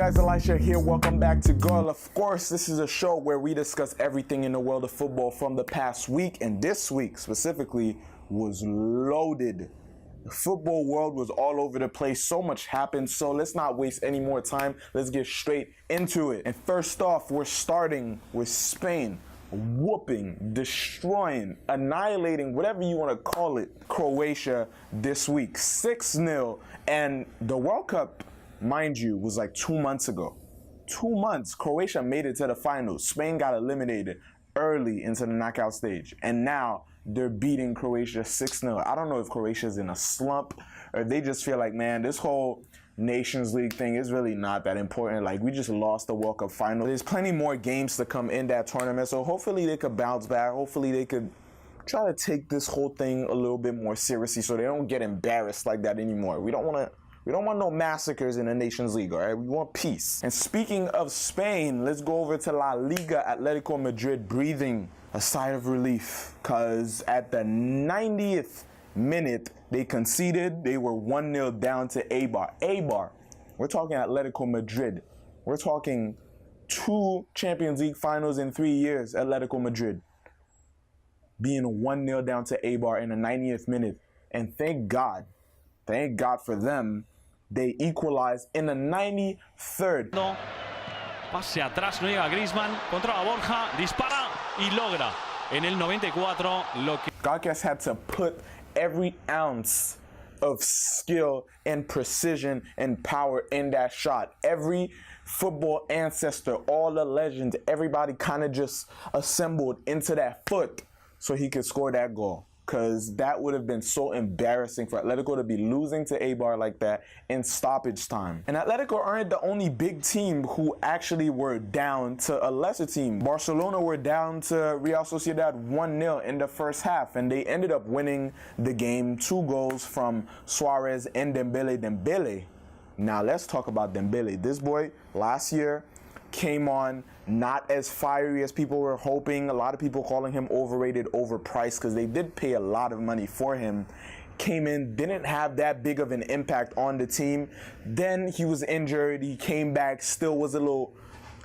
guys, Elisha here. Welcome back to Goal. Of course, this is a show where we discuss everything in the world of football from the past week, and this week specifically was loaded. The football world was all over the place. So much happened, so let's not waste any more time. Let's get straight into it. And first off, we're starting with Spain whooping, destroying, annihilating, whatever you want to call it, Croatia this week. 6-0, and the World Cup, mind you, was like 2 months ago. 2 months, Croatia made it to the finals. Spain got eliminated early into the knockout stage, and now they're beating Croatia 6-0. I don't know if Croatia's in a slump or they just feel like, man, this whole Nations League thing is really not that important. Like, we just lost the World Cup final. There's plenty more games to come in that tournament, so hopefully they could bounce back. Hopefully they could try to take this whole thing a little bit more seriously so they don't get embarrassed like that anymore. We don't want no massacres in the Nations League, all right? We want peace. And speaking of Spain, let's go over to La Liga. Atletico Madrid breathing a sigh of relief because at the 90th minute, they conceded. They were 1-0 down to Eibar. Eibar, we're talking Atletico Madrid. We're talking 2 Champions League finals in 3 years, Atletico Madrid. Being 1-0 down to Eibar in the 90th minute. And thank God for them, they equalized in the 93rd. No, pase atrás, no llega Griezmann, controla Borja, dispara y logra en el 94 lo que... Douglas had to put every ounce of skill and precision and power in that shot. Every football ancestor, all the legends, everybody kind of just assembled into that foot so he could score that goal. Because that would have been so embarrassing for Atletico to be losing to Eibar like that in stoppage time. And Atletico aren't the only big team who actually were down to a lesser team. Barcelona were down to Real Sociedad 1-0 in the first half, and they ended up winning the game. 2 goals from Suarez and Dembele. Now let's talk about Dembele. This boy last year came on not as fiery as people were hoping. A lot of people calling him overrated, overpriced, because they did pay a lot of money for him. Came in, didn't have that big of an impact on the team. Then he was injured. He came back, still was a little,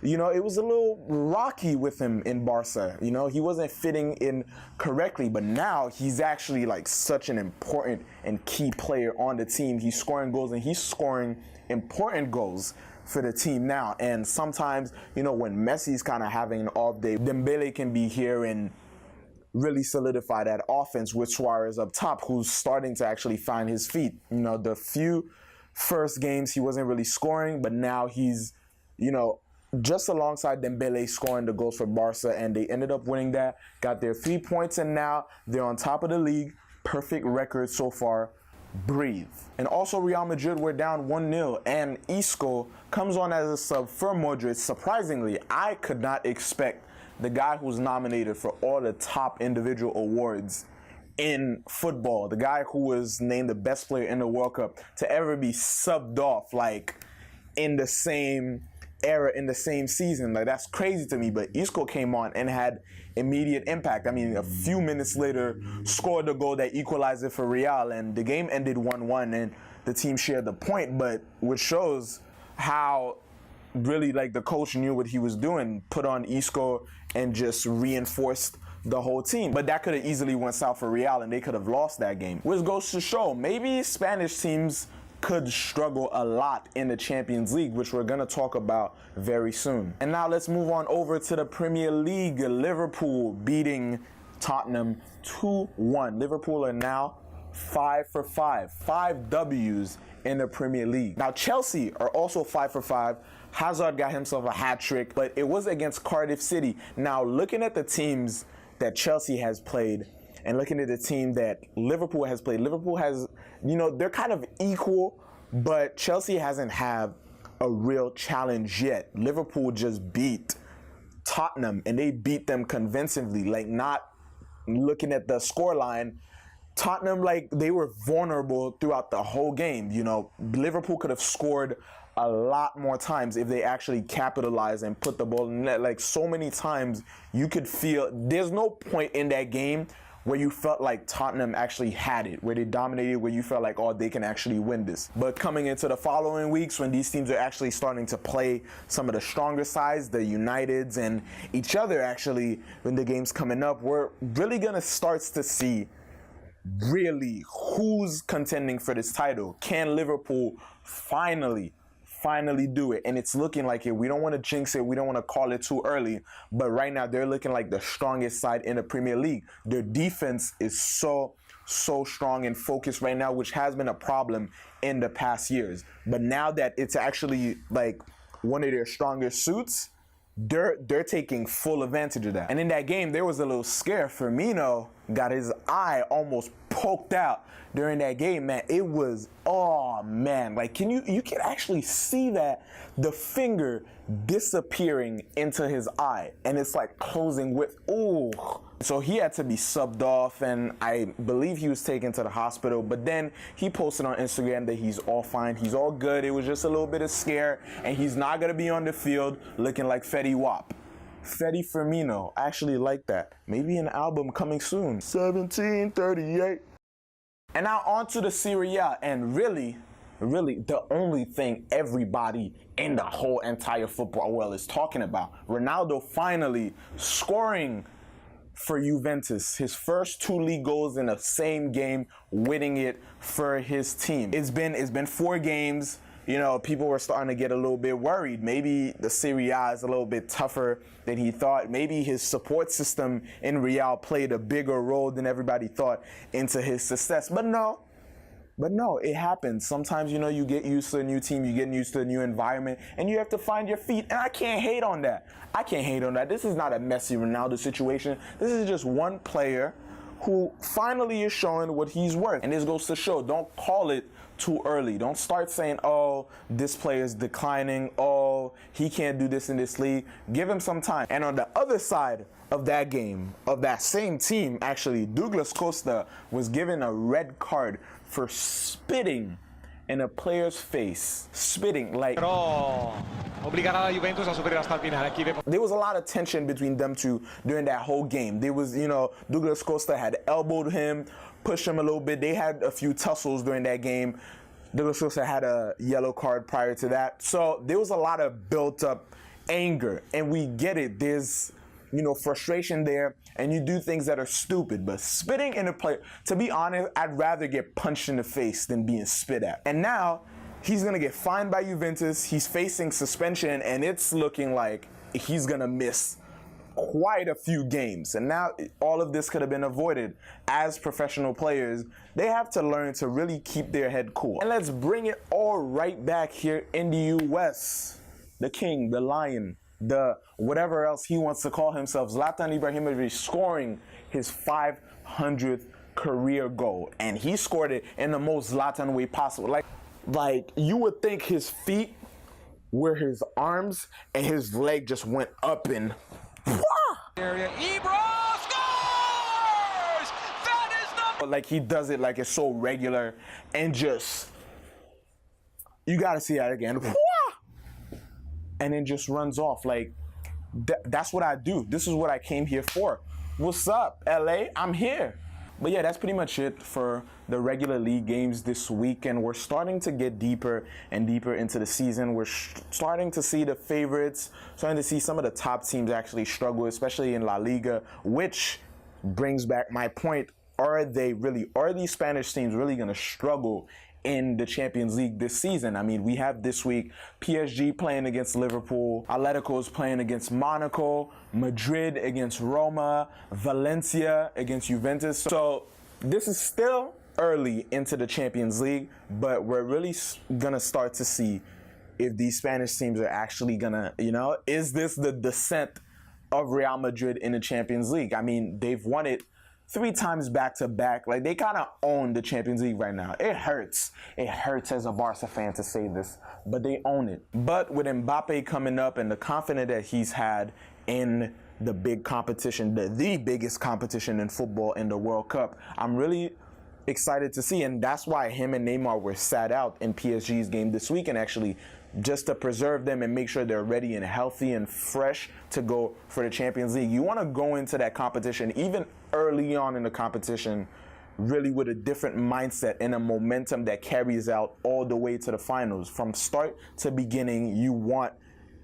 it was a little rocky with him in Barca. He wasn't fitting in correctly, but now he's actually like such an important and key player on the team. He's scoring goals, and he's scoring important goals for the team now. And sometimes, when Messi's kind of having an off day, Dembele can be here and really solidify that offense with Suarez up top, who's starting to actually find his feet. The few first games he wasn't really scoring, but now he's, just alongside Dembele scoring the goals for Barca, and they ended up winning that, got their 3 points, and now they're on top of the league. Perfect record so far. Breathe. And also Real Madrid were down 1-0, and Isco comes on as a sub for Modric. Surprisingly, I could not expect the guy who's nominated for all the top individual awards in football, the guy who was named the best player in the World Cup, to ever be subbed off like in the same era, in the same season. Like, that's crazy to me. But Isco came on and had immediate impact. I mean, a few minutes later, scored the goal that equalized it for Real, and the game ended 1-1, and the team shared the point. But which shows how really, like, the coach knew what he was doing, put on Isco and just reinforced the whole team. But that could have easily went south for Real, and they could have lost that game. Which goes to show, maybe Spanish teams could struggle a lot in the Champions League, which we're going to talk about very soon. And now let's move on over to the Premier League. Liverpool beating Tottenham 2-1. Liverpool are now 5 for 5. 5 W's in the Premier League. Now Chelsea are also 5 for 5. Hazard got himself a hat trick, but it was against Cardiff City. Now looking at the teams that Chelsea has played, and looking at the team that Liverpool has played, Liverpool has, they're kind of equal, but Chelsea hasn't had a real challenge yet. Liverpool just beat Tottenham, and they beat them convincingly. Like, not looking at the scoreline, Tottenham, like, they were vulnerable throughout the whole game. Liverpool could have scored a lot more times if they actually capitalized and put the ball in net. Like, so many times you could feel there's no point in that game where you felt like Tottenham actually had it, where they dominated, where you felt like, oh, they can actually win this. But coming into the following weeks, when these teams are actually starting to play some of the stronger sides, the Uniteds and each other actually, when the game's coming up, we're really going to start to see really who's contending for this title. Can Liverpool finally do it? And it's looking like it. We don't want to jinx it. We don't want to call it too early. But right now, they're looking like the strongest side in the Premier League. Their defense is so strong and focused right now, which has been a problem in the past years. But now that it's actually like one of their strongest suits, they're taking full advantage of that. And in that game, there was a little scare. Firmino got his eye almost poked out during that game, man. It was, oh man, like you can actually see that, the finger disappearing into his eye, and it's like closing with, ooh. So he had to be subbed off, and I believe he was taken to the hospital, but then he posted on Instagram that he's all fine, he's all good. It was just a little bit of scare, and he's not gonna be on the field looking like Fetty Wap. Fetty Firmino, I actually like that. Maybe an album coming soon. 1738. And now on to the Serie A, and really the only thing everybody in the whole entire football world is talking about. Ronaldo finally scoring for Juventus, his first 2 league goals in the same game, winning it for his team. It's been 4 games. You know, people were starting to get a little bit worried. Maybe the Serie A is a little bit tougher than he thought. Maybe his support system in Real played a bigger role than everybody thought into his success. But no, it happens. Sometimes, you know, you get used to a new team, you get used to a new environment, and you have to find your feet. And I can't hate on that. This is not a Messi Ronaldo situation. This is just one player who finally is showing what he's worth. And this goes to show, don't call it too early. Don't start saying, oh, this player is declining. Oh, he can't do this in this league. Give him some time. And on the other side of that game, of that same team, actually, Douglas Costa was given a red card for spitting in a player's face. Spitting, like... Però obligará a Juventus a superar hasta el final. Aquí vemos. There was a lot of tension between them two during that whole game. There was, you know, Douglas Costa had elbowed him, pushed him a little bit. They had a few tussles during that game. Douglas Costa had a yellow card prior to that. So there was a lot of built-up anger, and we get it. There's, you know, frustration there, and you do things that are stupid. But spitting in a player, to be honest, I'd rather get punched in the face than being spit at. And now he's going to get fined by Juventus. He's facing suspension, and it's looking like he's going to miss quite a few games. And now all of this could have been avoided. As professional players, they have to learn to really keep their head cool. And let's bring it all right back here in the US. The king, the lion, the whatever else he wants to call himself, Zlatan Ibrahimovic, scoring his 500th career goal. And he scored it in the most Zlatan way possible. Like you would think his feet were his arms and his leg just went up and Area. Ibra scores! That is the... Like he does it like it's so regular, and just, you gotta see that again. And then just runs off. Like, that's what I do. This is what I came here for. What's up, LA? I'm here. But yeah, that's pretty much it for the regular league games this week. And we're starting to get deeper and deeper into the season. We're starting to see the favorites, starting to see some of the top teams actually struggle, especially in La Liga, which brings back my point. Are these Spanish teams really going to struggle in the Champions League this season? I mean, we have this week PSG playing against Liverpool, Atletico's playing against Monaco, Madrid against Roma, Valencia against Juventus. So this is still early into the Champions League, but we're really gonna start to see if these Spanish teams are actually gonna, you know, is this the descent of Real Madrid in the Champions League? I mean, they've won it 3 times back-to-back. Like, they kind of own the Champions League right now. It hurts. It hurts as a Barca fan to say this, but they own it. But with Mbappe coming up and the confidence that he's had in the big competition, the biggest competition in football in the World Cup, I'm really excited to see. And that's why him and Neymar were sat out in PSG's game this week. And actually, just to preserve them and make sure they're ready and healthy and fresh to go for the Champions League. You want to go into that competition, even early on in the competition, really with a different mindset and a momentum that carries out all the way to the finals. From start to beginning, you want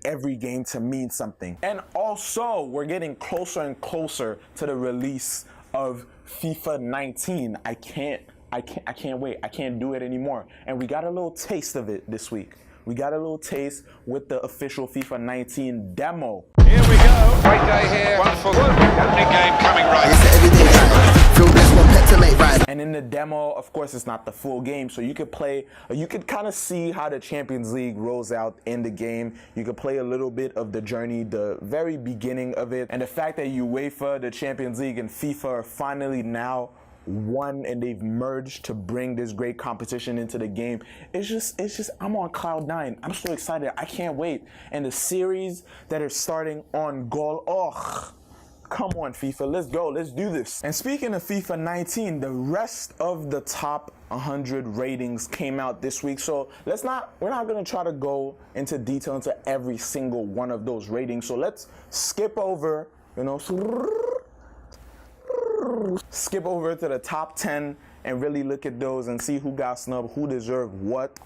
every game to mean something. And also, we're getting closer and closer to the release of FIFA 19. I can't wait. I can't do it anymore. And we got a little taste of it this week. We got a little taste with the official FIFA 19 demo. Here we go. Great day here. Wonderful. Opening game coming right. And in the demo, of course, it's not the full game, so you could play, you could kind of see how the Champions League rolls out in the game. You could play a little bit of the journey, the very beginning of it. And the fact that UEFA, the Champions League, and FIFA are finally now one and they've merged to bring this great competition into the game. It's just I'm on cloud nine. I'm so excited. I can't wait. And the series that are starting on Goal. Oh, come on, FIFA. Let's go. Let's do this. And speaking of FIFA 19, the rest of the top 100 ratings came out this week. So we're not going to try to go into detail into every single one of those ratings. So let's skip over, skip over to the top 10 and really look at those and see who got snubbed, who deserved what.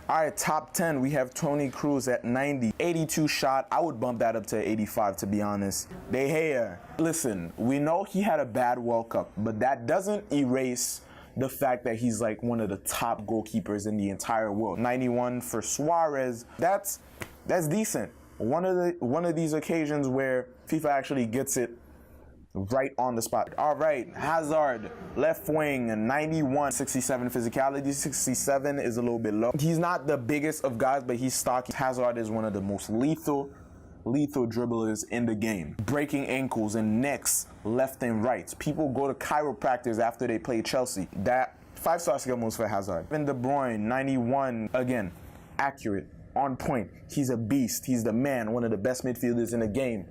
All right, top 10, we have Toni Kroos at 90. 82 shot. I would bump that up to 85, to be honest. De Gea. Listen, we know he had a bad World Cup, but that doesn't erase the fact that he's like one of the top goalkeepers in the entire world. 91 for Suarez. That's decent. One of these occasions where FIFA actually gets it right on the spot. All right, Hazard, left wing, 91, 67 physicality. 67 is a little bit low. He's not the biggest of guys, but he's stocky. Hazard is one of the most lethal dribblers in the game. Breaking ankles and necks left and right. People go to chiropractors after they play Chelsea. That 5-star skill moves for Hazard. And De Bruyne, 91, again, accurate, on point. He's a beast. He's the man, one of the best midfielders in the game.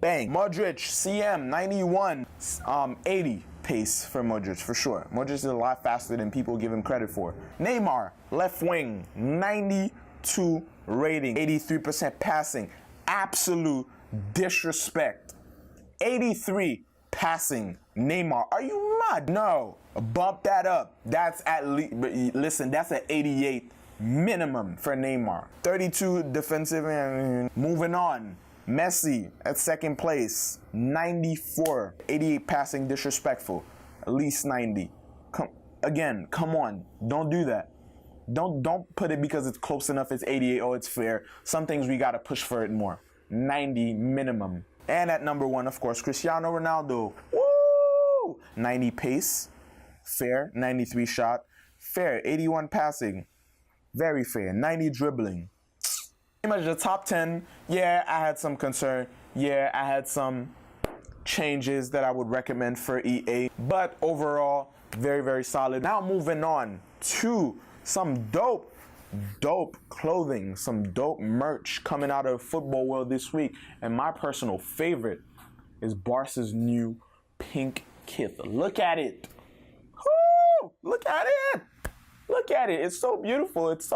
Bang. Modric, CM, 91, 80 pace for Modric, for sure. Modric is a lot faster than people give him credit for. Neymar, left wing, 92 rating, 83% passing. Absolute disrespect. 83 passing. Neymar, are you mad? No. Bump that up. That's at least, listen, that's an 88 minimum for Neymar. 32 defensive, and moving on. Messi at second place, 94, 88 passing, disrespectful, at least 90. Come on, don't do that. Don't put it because it's close enough, it's 88, oh, it's fair. Some things we gotta push for it more. 90 minimum. And at number one, of course, Cristiano Ronaldo. Woo! 90 pace, fair. 93 shot, fair. 81 passing, very fair. 90 dribbling. Pretty much the top 10, yeah, I had some concern. Yeah, I had some changes that I would recommend for EA. But overall, very, very solid. Now moving on to some dope clothing, some dope merch coming out of the football world this week. And my personal favorite is Barca's new pink kit. Look at it. Woo! Look at it. Look at it. It's so beautiful. It's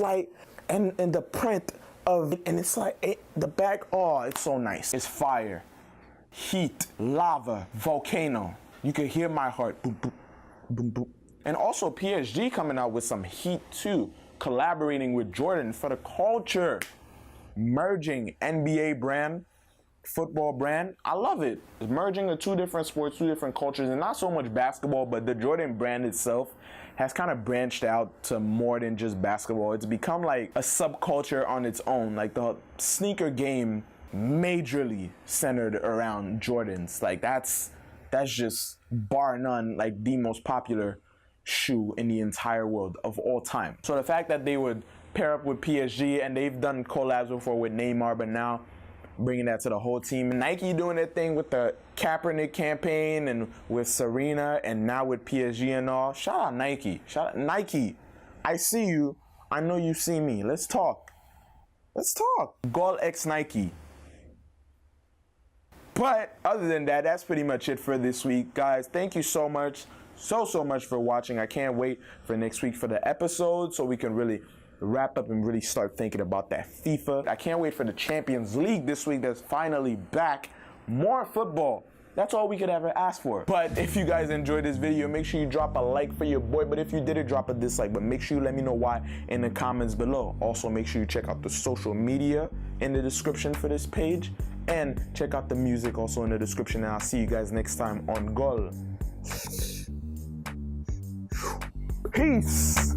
like the print of, and it's like the back. Oh, it's so nice. It's fire, heat, lava, volcano. You can hear my heart. Boom, boom, boom, boom. And also PSG coming out with some heat too, collaborating with Jordan for the culture, merging NBA brand, football brand. I love it. It's merging the two different sports, two different cultures, and not so much basketball, but the Jordan brand itself has kind of branched out to more than just basketball. It's become like a subculture on its own. Like the sneaker game majorly centered around Jordans. Like that's just bar none like the most popular shoe in the entire world of all time. So the fact that they would pair up with PSG, and they've done collabs before with Neymar, but now bringing that to the whole team. Nike doing their thing with the Kaepernick campaign and with Serena, and now with PSG and all. Shout out Nike. Shout out Nike. I see you. I know you see me. Let's talk. Let's talk. Goal X Nike. But other than that, that's pretty much it for this week, guys. Thank you so much so much for watching. I can't wait for next week for the episode so we can really wrap up and really start thinking about that FIFA. I can't wait for the Champions League this week that's finally back. More football. That's all we could ever ask for. But if you guys enjoyed this video, make sure you drop a like for your boy. But if you didn't, drop a dislike. But make sure you let me know why in the comments below. Also, make sure you check out the social media in the description for this page. And check out the music also in the description. And I'll see you guys next time on Goal. Peace.